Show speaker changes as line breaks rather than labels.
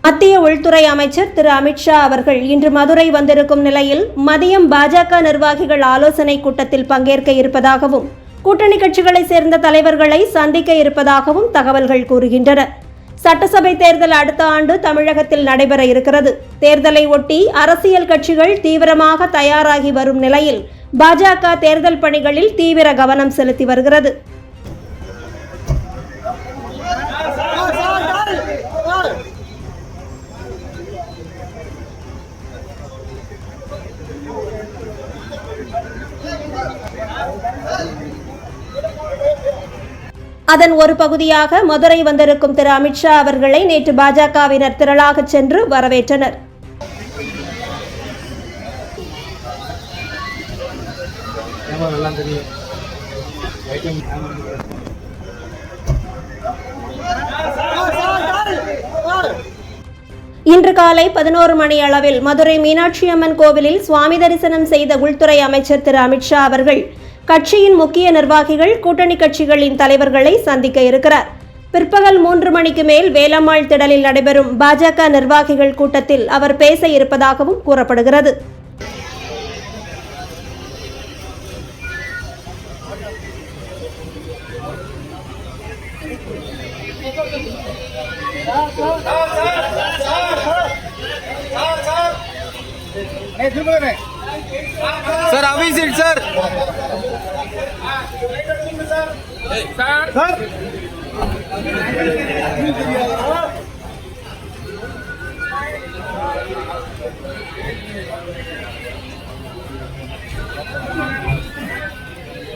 மத்திய உள்துறை அமைச்சர் திரு அமித்ஷா அவர்கள் இன்று மதுரை வந்திருக்கும் நிலையில் மதியம் பாஜக நிர்வாகிகள் ஆலோசனை கூட்டத்தில் பங்கேற்க இருப்பதாகவும் கூட்டணி கட்சிகளைச் சேர்ந்த தலைவர்களை சந்திக்க இருப்பதாகவும் தகவல்கள் கூறுகின்றன. சட்டசபை தேர்தல் அடுத்த ஆண்டு தமிழகத்தில் நடைபெற இருக்கிறது. தேர்தலை ஒட்டி அரசியல் கட்சிகள் தீவிரமாக தயாராகி வரும் நிலையில் பாஜக தேர்தல் பணிகளில் தீவிர கவனம் செலுத்தி வருகிறது. அதன் ஒரு பகுதியாக மதுரை வந்திருக்கும் திரு அமித்ஷா அவர்களை நேற்று பாஜகவினர் திரளாக சென்று வரவேற்றனர். இன்று காலை 11 மணி அளவில் மதுரை மீனாட்சி அம்மன் கோவிலில் சுவாமி தரிசனம் செய்த உள்துறை அமைச்சர் திரு அமித்ஷா அவர்கள் கட்சியின் முக்கிய நிர்வாகிகள், கூட்டணி கட்சிகளின் தலைவர்களை சந்திக்க இருக்கிறார். பிற்பகல் 3 மணிக்கு மேல் வேலம்மாள் திடலில் நடைபெறும் பாஜக நிர்வாகிகள் கூட்டத்தில் அவர் பேச இருப்பதாகவும் கூறப்படுகிறது.
सर अभी सीट सर सर